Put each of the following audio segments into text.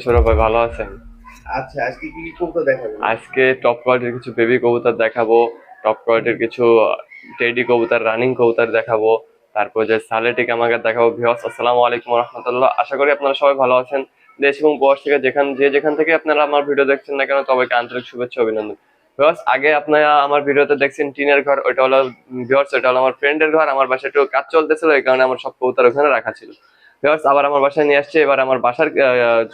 সৌরভ ভাই ভালো আছেন? আচ্ছা, আজকে কি কি কবুতর দেখাবেন? আজকে টপ কোয়ালিটির কিছু বেবি কবুতর দেখাবো। টপ কোয়ালিটির কিছু টেডি কবুতর, রানিং কবুতর দেখাবো। তারপর যে সালেটিক আমাকে দেখাবো। ভিউয়ার্স, আসসালামু আলাইকুম রহমতুল্লাহ। আশা করি আপনারা সবাই ভালো আছেন। দেশ এবং প্রবাস থেকে যেখান থেকে আপনারা আমার ভিডিও দেখছেন না কেন, সবাইকে আন্তরিক শুভেচ্ছা অভিনন্দন। ভিউয়ার্স, আগে আপনারা আমার ভিডিওতে দেখছেন টিনের ঘর, ওইটা হলো ভিউয়ার্স, ওটা হলো আমার ফ্রেন্ডের ঘর। আমার বাসায় একটু কাজ চলতেছিল, এই কারণে আমার সব কবুতর ওখানে রাখা ছিল। ভিউয়ার্স, আবার আমার বাসায় নিয়ে আসছে। এবার আমার বাসার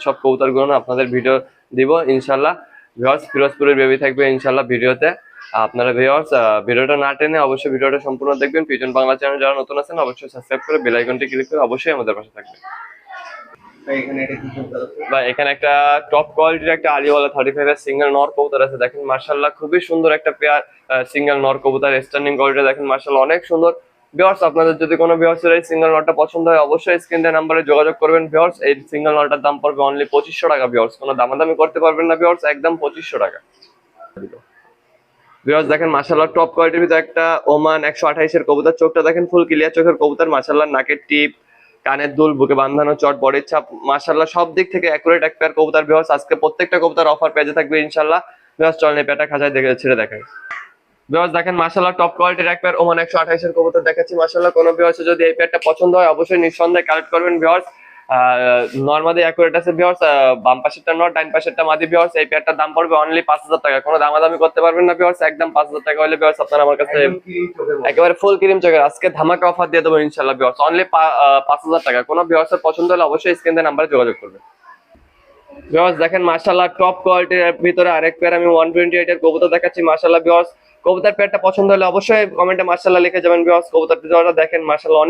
সব কবুতর গুলো আপনাদের ভিডিও দিব ইনশাল্লাহ। ভিউয়ার্স, ফিরোজপুরের বেবি থাকবে ইনশাল্লাহ ভিডিওতে। আপনারা ভিউয়ার্স ভিডিওটা না টেনে অবশ্যই ভিডিওটা সম্পূর্ণ দেখবেন। পিজন বাংলা চ্যানেল যারা নতুন আছেন অবশ্যই সাবস্ক্রাইব করে বেল আইকনটি ক্লিক করে অবশ্যই আমাদের পাশে থাকবেন। ভাই, এখানে এটা কি কবুতর আছে? বা এখানে একটা টপ কোয়ালিটির একটা আলিওয়ালা 35 এর সিঙ্গেল নর কবুতর আছে। দেখেন মার্শাল্লাহ, খুবই সুন্দর একটা পেয়ার সিঙ্গেল নর কবুতর। স্ট্যান্ডিং কোয়ালিটি দেখেন মার্শাল্লাহ অনেক সুন্দর। ভিউয়ার্স, আপনাদের যদি কোনো ভিউয়ার্সের এই সিঙ্গেল নরটা পছন্দ হয় অবশ্যই স্ক্রিনে নাম্বারে যোগাযোগ করবেন। ভিউয়ার্স, এই সিঙ্গেল নরটার দাম পড়বে অনলি 2500 টাকা। ভিউয়ার্স, কোনো দামাদামি করতে পারবেন না। ভিউয়ার্স, একদম 2500 টাকা। ভিউয়ার্স, দেখেন মাশাআল্লাহ টপ কোয়ালিটির ভিতরে একটা ওমান 128 এর কবুতর। চোখটা দেখেন ফুল ক্লিয়ার চোখের কবুতর। মাশাআল্লাহ নাকের টিপ, কানের দুল, বুকে বাঁধানো চট, বডির ছাপ, মাশাআল্লাহ সব দিক থেকে অ্যাকুরেট এক পেয়ার কবুতর। ভিউয়ার্স, আজকে প্রত্যেকটা কবুতর অফার পেজে থাকবে ইনশাআল্লাহ। ভিউয়ার্স, চলেন এই পেয়ারটা খাঁচায় দেখে ছেড়ে দেখাই। ভিউয়ার্স, দেখেন মাশাআল্লাহ টপ কোয়ালিটির এক পেয়ার ওমান 128 এর কবুতর দেখাচ্ছি। মাশাআল্লাহ কোনো ভিউয়ার্স যদি এই পেয়ারটা পছন্দ হয় অবশ্যই নিঃসন্দেহে কালেক্ট করবেন। ভিউয়ার্স, নরমালি অ্যাকুরেট আছে। ভিউয়ার্স, বাম পাশেরটা নর, ডান পাশেরটা মাদি। ভিউয়ার্স, এই পেয়ারটার দাম পড়বে অনলি 5000 টাকা। কোনো দামাদামি করতে পারবেন না। ভিউয়ার্স, একদম 5000 টাকা হলে ভিউয়ার্স আপনারা আমার কাছে একদম ক্লিন চোখের মতো। একেবারে ফুল ক্রিম চোখের আজকে ধামাকা অফার দিয়ে দেবো ইনশাআল্লাহ। ভিউয়ার্স, অনলি 5000 টাকা। কোনো ভিউয়ার্সের পছন্দ হলে অবশ্যই স্ক্রিনে নাম্বারে যোগাযোগ করবেন। ভিউয়ার্স, দেখেন মাশাআল্লাহ টপ কোয়ালিটির ভিতরে আরেক পেয়ার আমি 128 এর কবুতর দেখাচ্ছি। মাশাআল্লাহ ভিউয়ার্স, কবুতর পেয়ারটা পছন্দ হলে অবশ্যই কমেন্টে মাশাআল্লাহ লিখে যাবেন। ভিউয়ার্স, কবুতর ভিতরটা দেখেন মাশাআল্লাহ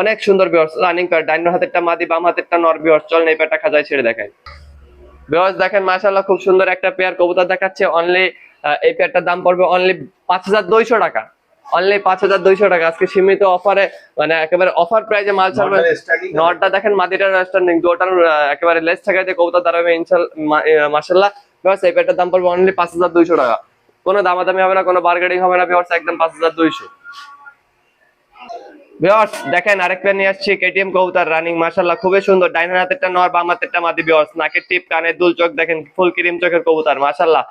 অনেক সুন্দর। ভিউয়ার্স, রানিং পেয়ার, ডাইন হাতেরটা মাদি, বাম হাতেরটা নর। ভিউয়ার্স, চলেন এই পেয়ারটা খাঁচায় ছেড়ে দেখাই। ভিউয়ার্স, দেখেন মাশাআল্লাহ খুব সুন্দর একটা পেয়ার কবুতর দেখাচ্ছে। অনলি এই পেয়ারটার দাম পড়বে অনলি 5200 টাকা। অনলি 5200 টাকা আজকে সীমিত অফারে, মানে একেবারে অফার প্রাইজে মাল ছাড়বে। নর্মাল স্টার্টিং নটটা দেখেন মাদিটার স্ট্যান্ডিং, দুটার একেবারে লেস থাকাতে কবুতর দাঁড়াবে ইনশাআল্লাহ মাশাআল্লাহ। ভিউয়ার্স, এই পেয়ারটার দাম পড়বে অনলি 5200 টাকা। কোনো দামাদামি হবে না, কোনো বার্গেনিং হবে না। ভিউয়ার্স, একদম 5200। ভিউয়ার্স, দেখেন আরেক পেয়ার নিয়ে আসছি কেটিএম কবুতর রানিং। মাশাআল্লাহ খুবই সুন্দর। ডাইন হাতেরটা নর, বাম হাতেরটা মাদি। ভিউয়ার্স, নাকের টিপ, কানের দুল, চোখ দেখেন ফুল ক্রিম চোখের কবুতর। মাশাআল্লাহ,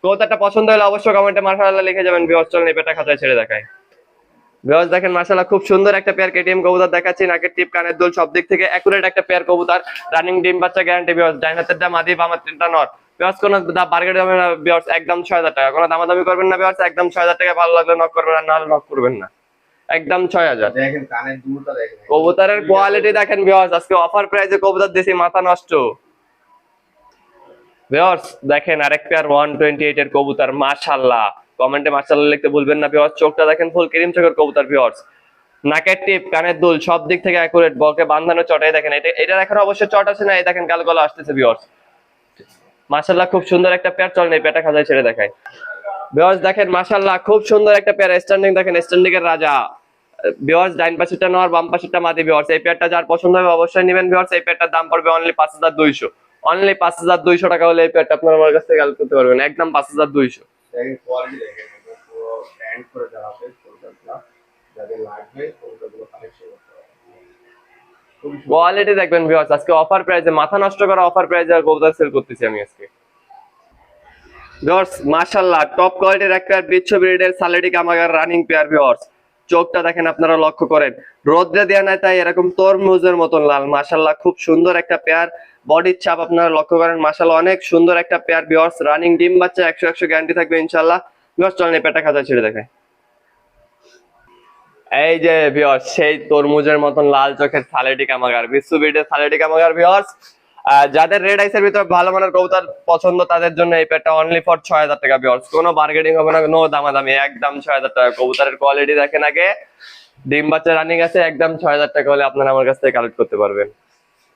কবুতরটা পছন্দ হলে অবশ্যই কমেন্টে মাশাআল্লাহ লিখে যাবেন। ভিউয়ার্স, চলেন এই পেয়ারটা খাঁচায় ছেড়ে দেখাই। ভিউয়ার্স, দেখেন মাশাআল্লাহ খুব সুন্দর একটা পেয়ার কেটিএম কবুতর দেখাচ্ছি। নাকের টিপ, কানের দুল সব দিক থেকে অ্যাকুরেট একটা পেয়ার কবুতর। রানিং ডিম বাচ্চা গ্যারান্টি। ভিউয়ার্স, ডাইন হাতেরটা মাদি, বাম হাতেরটা নর। ভিউয়ার্স, কোনো বার্গেনিং হবে না। ভিউয়ার্স, একদম 6000 টাকা। কোনো দামাদামি করবেন না। ভিউয়ার্স, একদম 6000 টাকা। ভালো লাগলে নক করবেন, আর না হলে নক করবেন না। একদম 6000। দেখেন, কানের দুলটা দেখেন, কবুতরের কোয়ালিটি দেখেন। ভিউয়ার্স, আজকে অফার প্রাইসে কবুতর দিছি, মাথা নষ্ট। ভিউয়ার্স, দেখেন আরেক পেয়ার 128 এর কবুতর। মাশাআল্লাহ, কমেন্টে মাশাআল্লাহ লিখতে ভুলবেন না। ভিউয়ার্স, চোখটা দেখেন ফুল ক্রিম চোখের কবুতর। ভিউয়ার্স, নাকের টিপ, কানের দুল সব দিক থেকে অ্যাকুরেট। বকে বাঁধানো চটাই দেখেন। এটার এখন অবশ্যই চট আছে না, এই দেখেন গাল গলা আসতেছে। ভিউয়ার্স, মাশাআল্লাহ খুব সুন্দর একটা পেয়ার। চলেন এই পেয়ারটা খাঁচায় ছেড়ে দেখাই। ভিউয়ার্স, দেখেন মাশাআল্লাহ খুব সুন্দর একটা পেয়ার। স্ট্যান্ডিং দেখেন, স্ট্যান্ডিং এর রাজা। ভিউয়ার্স, ডাইন পাশেরটা নর, বাম পাশেরটা মাদি। ভিউয়ার্স, এই পেয়ারটা যার পছন্দ হবে অবশ্যই নেবেন। ভিউয়ার্স, এই পেয়ারটার দাম পড়বে অনলি 5200। অনলি 5200 টাকা হলে এই পেয়ারটা আপনারা আমার কাছ থেকে কালেক্ট করতে পারবেন। একদম 5200। দেখেন কোয়ালিটি দেখেন, একদম পুরো ব্র্যান্ড করে দেওয়া আছে কবুতরগুলো। যাদের লাগবে কবুতরগুলো কালেকশন করতে পারবেন। খুবই সুন্দর। কোয়ালিটি দেখবেন। ভিউয়ার্স, আজকে অফার প্রাইসে, মাথা নষ্ট করা অফার প্রাইসে কবুতর সেল করতেছি আমি আজকে। ভিউয়ার্স, মাশাআল্লাহ টপ কোয়ালিটির একটা বিচ্ছ ব্রিডের সালেটিক আমাগার রানিং পেয়ার। ভিউয়ার্স, চোখটা দেখেন আপনারা লক্ষ্য করেন, রোদ্রে দেয়া নাই তাই এরকম তরমুজের মতন লাল। মাশাআল্লাহ খুব সুন্দর একটা পেয়ার। বডির ছাপ আপনারা লক্ষ্য করেন। মাশাআল্লাহ অনেক সুন্দর একটা পেয়ার। ভিউয়ার্স, রানিং ডিম বাচ্চা 100 গ্যারান্টি থাকবে ইনশাআল্লাহ। ভিউয়ার্স, চলেন এই পেয়ারটা খাঁচা ছেড়ে দেখায়। এই যে ভিউয়ার্স, সেই তরমুজের মতন লাল চোখের সালেটিক আমাগার, বিশ্ব ব্রিডের সালেটিক আমাগার। ভিউয়ার্স, যাদের রেড আইসের ভিতরে ভালো মানের কবুতর পছন্দ তাদের জন্য এই পেয়ারটা অনলি ফর 6000 টাকা। ভিউয়ার্স, কোনো বার্গেনিং হবে না, নো দামাদামি, একদম 6000 টাকা। কবুতরের কোয়ালিটি দেখেন আগে, ডিম বাচ্চা রানিং আছে। একদম 6000 টাকা হলে আপনারা আমার কাছ থেকে কালেক্ট করতে পারবেন।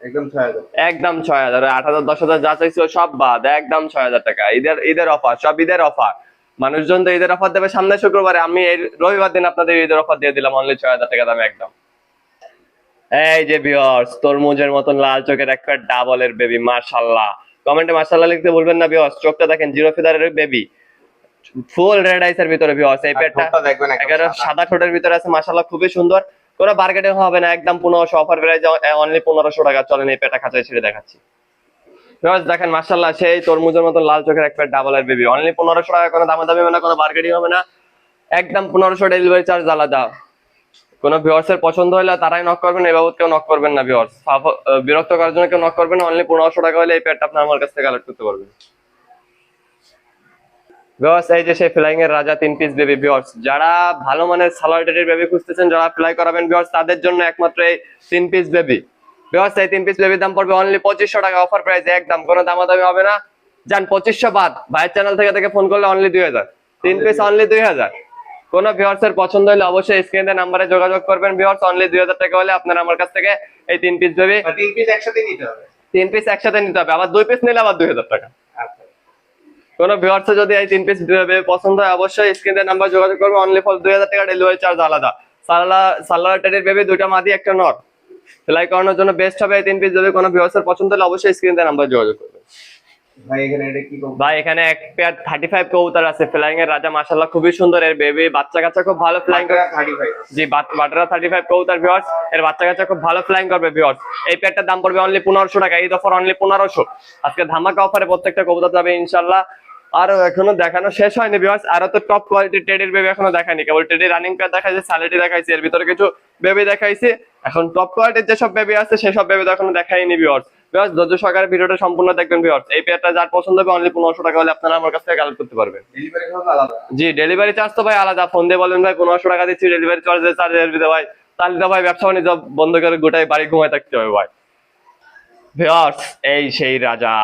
একদম 6000। একদম 6000। 8000 10,000 যা চাইছিল সব বাদ। একদম 6000 টাকা। ঈদের অফার, সব ঈদের অফার। মানুষজন তো ঈদের অফার দেবে সামনে শুক্রবারে, আমি এই রবিবার দিন আপনাদের ঈদের অফার দিয়ে দিলাম অনলি 6000 টাকা দামে একদম। এই যে ভিউয়ার্স, তরমুজের মতন লাল চোখের একটা ডাবলের বেবি। মাশাআল্লাহ, কমেন্টে মাশাআল্লাহ লিখতে ভুলবেন না। ভিউয়ার্স, চোখটা দেখেন জিরো ফিদারের বেবি, ফুল রেড আইসের ভিতরে। ভিউয়ার্স, এই পেটটা ঠোঁটটা দেখবেন একেবারে একদম সাদা। সাদা ঠোঁটের ভিতরে আছে। মাশাআল্লাহ খুবই সুন্দর। কোনো বার্গেনিং হবে না, একদম 1500 অফার প্রাইস অনলি 1500 টাকা। চলেন এই পেটটা খাঁচায় ছেড়ে দেখাচ্ছি। ভিউয়ার্স দেখেন মাশাআল্লাহ সেই তরমুজের মতো লাল চোখের এক পেয়ার ডাবল এর বেবি, অনলি 1500 টাকা, কোনো দামাদামি হবে না, কোনো বার্গেনিং হবে না, একদম 1500, ডেলিভারি চার্জ আলাদা। কোনো ভিউয়ার্সের পছন্দ হলে তারাই নক করবেন, এই বাবদ কেউ নক করবেন না ভিউয়ার্স, বিরক্ত করার জন্য কেউ নক করবেন না। অনলি 1500 টাকা হলে এই পেয়ারটা আপনি আমার কাছ থেকে কালেক্ট করতে পারবেন। ভিউয়ার্স এই যে সেই ফ্লাইং এর রাজা 3 পিস বেবি ভিউয়ার্স, যারা ভালো মানের সালোয়ার টেডির বেবি খুঁজতেছেন, যারা ফ্লাই করাবেন ভিউয়ার্স, তাদের জন্য একমাত্র এই 3 পিস বেবি ভিউয়ার্স। এই 3 পিস বেবির দাম পড়বে অনলি 2500 টাকা, অফার প্রাইস একদম, কোনো দামাদামি হবে না। জান 2500 বাদ, ভাইয়ের চ্যানেল থেকে ফোন করলে অনলি 2000, 3 পিস অনলি 2000। কোন ভিউয়ার্স এর পছন্দ হলে অবশ্যই স্ক্রিনে নাম্বারে যোগাযোগ করবেন ভিউয়ার্স, অনলি 2000 টাকা হলে আপনারা আমার কাছ থেকে এই 3 পিস বেবি, 3 পিস একসাথে নিতে হবে। 3 পিস একসাথে নিতে হবে, আবার 2 পিস নিলে আবার 2000 টাকা। আচ্ছা, কোন ভিউয়ার্স যদি এই 3 পিস বেবি পছন্দ হয় অবশ্যই স্ক্রিনে নাম্বার যোগাযোগ করবে, অনলি ফর 2000 টাকা, ডেলিভারি চার্জ আলাদা। সালোয়ার টেডির বেবি দুইটা মাদি একটা নর, ফ্লাই করানোর জন্য বেস্ট হবে এই 3 পিস বেবি। কোন ভিউয়ার্স এর পছন্দ হলে অবশ্যই স্ক্রিনে নাম্বার যোগাযোগ করবে। ভাই এখানে এটা কি করব? ভাই এখানে এক পেয়ার 35 কবুতর আছে, ফ্লাইং এর রাজা মাশাআল্লাহ খুবই সুন্দর, এর বেবি বাচ্চা কাচ্চা খুব ভালো ফ্লাইং করে। 35। জি বাটরা 35 কবুতর ভিউয়ার্স, এর বাচ্চা কাচ্চা খুব ভালো ফ্লাইং করবে ভিউয়ার্স। এই পেয়ারটার দাম পড়বে অনলি 1500 টাকা, এই অফার অনলি 1500। আজকে ধামাকা অফারে প্রত্যেকটা কবুতর যাবে ইনশাআল্লাহ। আর এখনো দেখানো শেষ হয়নি ভিউয়ার্স, আরো তো টপ কোয়ালিটির টেডির বেবি এখনো দেখাইনি, কেবল টেডি রানিং পেয়ার দেখাইছে, সালেটি দেখাইছে, এর ভিতরে কিছু বেবি দেখাইছে। এখন টপ কোয়ালিটির যেসব বেবি আছে সেসব বেবি তো এখনো দেখাইনি ভিউয়ার্স। ভিউয়ার্স ধৈর্য সহকারে ভিডিওটা সম্পূর্ণ দেখবেন ভিউয়ার্স। এই পেয়ারটা যার পছন্দ হবে অনলি 1500 টাকা হলে আপনারা আমার কাছ থেকে কালেক্ট করতে পারবেন। ডেলিভারি খরচ আলাদা? জি ডেলিভারি চার্জ তো ভাই আলাদা, ফোন দিয়ে বলেন ভাই 1500 টাকা দিচ্ছি, ডেলিভারি চার্জের দিতে ভাই, তাহলে তো ভাই ব্যবসা বাণিজ্য বন্ধ করে গোটাই বাড়ি ঘুমায় থাকতে হবে ভাই। ভিউয়ার্স এই সেই রাজা,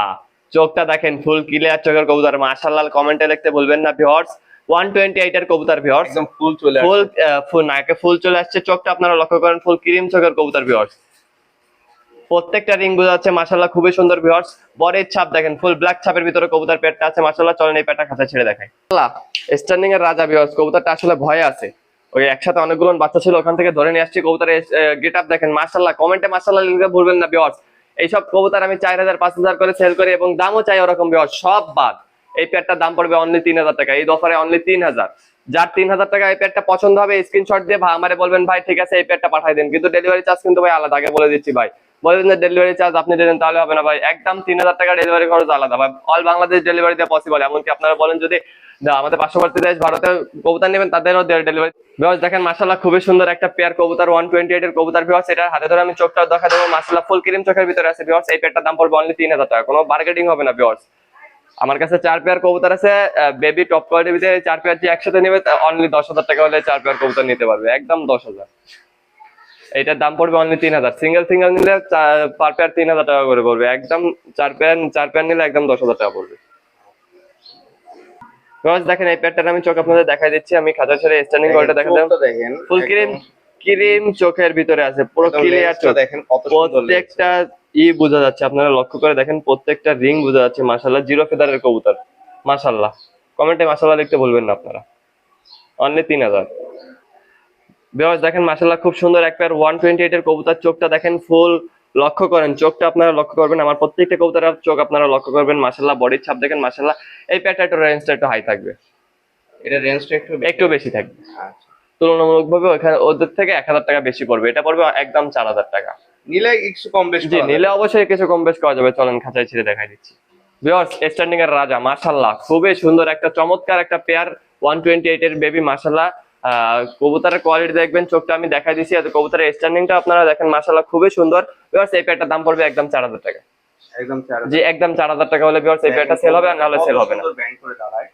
চোখটা দেখেন ফুল ক্লিয়ার চোখের কবুতর মাশাআল্লাহ, কমেন্টে লিখতে ভুলবেন না ভিউয়ার্স। 128 এর কবুতর ভিউয়ার্স, একদম ফুল চলে ফুল আসছে। ফুল নাকে ফুল চলে আসছে, চোখটা আপনারা লক্ষ্য করেন ফুল ক্রিম চোখের কবুতর ভিউয়ার্স, প্রত্যেকটা রিং বোঝা যাচ্ছে মাশাআল্লাহ খুবই সুন্দর ভিউয়ার্স। বরের ছাপ দেখেন ফুল ব্ল্যাক ছাপের ভিতরে কবুতর পেটটা আছে মাশাআল্লাহ। চলেন এই পেটটা খাঁচা ছেড়ে দেখাই। আল্লাহ স্ট্যান্ডিং এর রাজা ভিউয়ার্স, কবুতরটা আসলে ভয়ে আছে, ওই একসাথে অনেকগুলো বাচ্চা ছিল ওখান থেকে ধরে নিয়ে আসছি। কবুতরের গেটআপ দেখেন মাশাআল্লাহ, কমেন্টে মাশাআল্লাহ লিখতে ভুলবেন না ভিউয়ার্স। এইসব কবুতর আমি 4000 5000 করে সেল করি এবং দামও চাই ওরকম ভিউয়ার্স, সব বাদ। এই পেয়ারটার দাম পড়বে অনলি 3000 টাকা, এই অফারে অনলি 3000। যার 3000 টাকা এই পেয়ারটা পছন্দ হবে স্ক্রিনশট দিয়ে ভাই আমারে বলবেন ভাই ঠিক আছে এই পেয়ারটা পাঠিয়ে দেন, কিন্তু ডেলিভারি চার্জ কিন্তু ভাই আলাদা, আগে বলে দিচ্ছি ভাই। বলেন যে ডেলিভারি চার্জ আপনি দেন তাহলে হবে না ভাই, একদম 3000 টাকা ডেলিভারি খরচ আলাদা ভাই, অল বাংলাদেশ ডেলিভারি দেওয়া পসিবল। এমনকি আপনারা বলেন যদি আমাদের পার্শ্ববর্তী দেশ ভারতের কবুতর নেবেন তাদেরও ডেলিভারি। ভিউয়ার্স দেখেন মাশাআল্লাহ খুবই সুন্দর একটা পেয়ার কবুতর 128 এর কবুতর ভিউয়ার্স, এটা হাতে ধরে আমি চোখটা দেখা দেবো মাশাআল্লাহ ফুল ক্রিম চোখের ভিতরে আছে ভিউয়ার্স। এই পেয়ারটার দাম পড়বে অনলি 3000 টাকা, কোনো বার্গেনিং হবে না ভিউয়ার্স। আমার কাছে 4 পেয়ার কবুতর আছে বেবি টপ কোয়ালিটির ভিতরে, 4 পেয়ার যে একসাথে নেবে অনলি 10000 টাকা হলে 4 পেয়ার কবুতর নিতে পারবে, একদম 10000। এটার দাম পড়বে অনলি 3000, সিঙ্গেল নিলে পার পেয়ার 3000 টাকা করে পড়বে, একদম 4 পেয়ার নিলে একদম 10000 টাকা পড়বে। দেখেন এই পেয়ারটা আমি চোখ আপনাদের দেখাই দিচ্ছি, আমি খাঁচা ছেড়ে স্ট্যান্ডিং কোয়ালিটি দেখা দেব, দেখেন ফুল ক্রিম চোখের ভিতরে আছে, পুরো ক্লিয়ার চোখ, দেখেন কত সুন্দর। প্রত্যেকটা বোঝা যাচ্ছে, আপনারা লক্ষ্য করে দেখেন প্রত্যেকটা রিং বোঝা যাচ্ছে মাশাআল্লাহ, জিরো ফেদারের কবুতর মাশাআল্লাহ। কমেন্টে মাশাআল্লাহ লিখতে বলবেন না আপনারা, অনলি 3000। ভিউয়ার্স দেখেন মাশাআল্লাহ খুব সুন্দর এক পেয়ার 128 এর কবুতর, চোখটা দেখেন ফুল লক্ষ্য করেন, চোখটা আপনারা লক্ষ্য করবেন, আমার প্রত্যেকটা কবুতরের চোখ আপনারা লক্ষ্য করবেন মাশাআল্লাহ। বডির ছাপ দেখেন মাশাআল্লাহ, এই পেয়ারটা একটু রেঞ্জটা একটু হাই থাকবে, এটা রেঞ্জটা একটু বেশি থাকবে আচ্ছা, তুলনামূলকভাবে, ওখানে ওদের থেকে 1000 টাকা বেশি পড়বে, এটা পড়বে একদম 4000 টাকা। নিলে একটু কম বেশি জি করা নিলে যাবে। অবশ্যই কিছু কম বেশ করা যাবে, চলেন খাঁচায় ছেড়ে দেখাই দিচ্ছি। ভিউয়ার্স স্ট্যান্ডিং এর রাজা মাশাআল্লাহ খুবই সুন্দর একটা চমৎকার একটা পেয়ার 128 এর বেবি মাশাআল্লাহ। কবুতরের কোয়ালিটি দেখবেন, চোখটা আমি দেখাই দিচ্ছি, আর কবুতরের স্ট্যান্ডিংটা আপনারা দেখেন মাশাআল্লাহ খুবই সুন্দর। ভিউয়ার্স এই পেয়ারটার দাম পড়বে একদম 4000 টাকা, একদম 4000। জি একদম 4000 টাকা হলে ভিউয়ার্স এই পেয়ারটা সেল হবে, আর নাহলে সেল হবে না। ব্যাংক করে দাঁড়ায়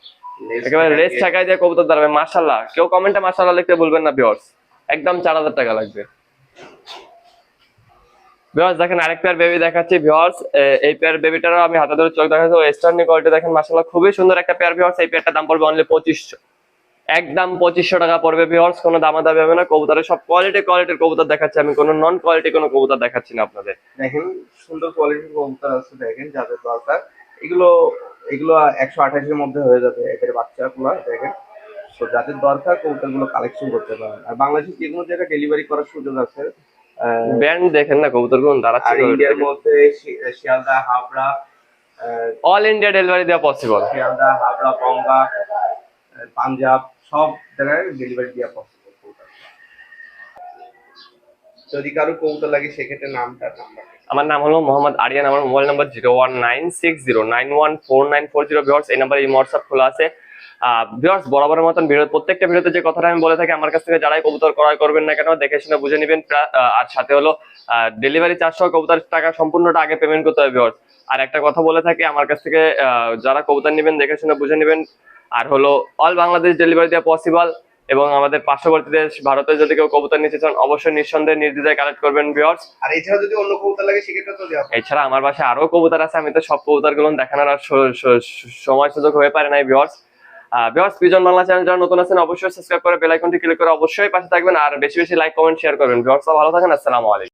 একেবারে লেস টাকায় দিয়ে কবুতর দাঁড়াবে মাশাআল্লাহ, কেউ কমেন্টে মাশাআল্লাহ লিখতে ভুলবেন না ভিউয়ার্স, একদম 4000 টাকা লাগবে। ভিউয়ার্স দেখেন আরেক পেয়ার বেবি দেখাচ্ছি ভিউয়ার্স, এই পেয়ার বেবিটারও আমি হাতে ধরে চোখ দেখাচ্ছি, স্ট্যান্ডিং কোয়ালিটি দেখেন মাশাআল্লাহ খুবই সুন্দর একটা পেয়ার ভিউয়ার্স। এই পেয়ারটার দাম পড়বে অনলি 2500, একদম 2500 টাকা পড়বে ভিউয়ার্স, কোনো দামাদামি হবে না। কবুতরের সব কোয়ালিটির কবুতর দেখাচ্ছি আমি, কোনো নন কোয়ালিটি কোনো কবুতর দেখাচ্ছি না আপনাদের। দেখেন সুন্দর কোয়ালিটির কবুতর আছে, দেখেন যাদের দরকার এগুলো এগুলো 128 এর মধ্যে হয়ে যাবে একেবারে বাচ্চাগুলো। দেখেন তো যাদের দরকার কবুতরগুলো কালেকশন করতে পারেন, আর বাংলাদেশের যে কোনো জায়গায় ডেলিভারি করার সুযোগ আছে। ব্যান্ড দেখেন না কবুতরগুলো দাঁড়াচ্ছে, আর ইন্ডিয়ার মধ্যে Sealdah, Habra, all India delivery দেওয়া পসিবল। শিয়ালদা, হাবড়া, বনগাঁ, পাঞ্জাব সব জায়গায় ডেলিভারি দেওয়া পসিবল। যদি কারো কবুতর লাগে সেক্ষেত্রে নামটা নাম্বার আমার নাম হলো মোহাম্মদ আরিয়ান, আমার মোবাইল নাম্বার 01960914940। ভিউয়ার্স, এই নাম্বারে হোয়াটসঅ্যাপ খোলা আছে। ভিউয়ার্স, বরাবরের মতন প্রত্যেকটা ভিডিওতে যে কথাটা আমি বলে থাকি, আমার কাছ থেকে যারাই কবুতর ক্রয় করবেন না কেন দেখে শুনে বুঝে নেবেন। আর সাথে হলো ডেলিভারি চার্জ সহ কবুতরের টাকা সম্পূর্ণটা আগে পেমেন্ট করতে হবে ভিউয়ার্স। আর একটা কথা বলে থাকি, আমার কাছ থেকে যারা কবুতর নেবেন দেখে শুনে বুঝে নেবেন। আর হলো অল বাংলাদেশ ডেলিভারি দেওয়া পসিবল, এবং আমাদের পার্শ্ববর্তী দেশ ভারতে যদি কেউ কবুতর নিতে চান অবশ্যই নিঃসন্দেহে নির্দ্বিধায় কালেক্ট করবেন ভিউয়ার্স। আর এছাড়া যদি অন্য কবুতর লাগে সেক্ষেত্রে তো দেওয়া এছাড়া আমার বাসায় আরো কবুতর আছে, আমি তো সব কবুতর গুলো দেখানোর আর সময় সুযোগ হয়ে পারে নাই viewers. Viewers, pigeon Bangla channel যারা নতুন আছেন অবশ্যই সাবস্ক্রাইব করে বেল আইকনটি ক্লিক করে অবশ্যই পাশে থাকবেন, আর বেশি বেশি লাইক কমেন্ট শেয়ার করবেন। ভিউয়ার্স, ভালো থাকেন, আসসালামু আলাইকুম।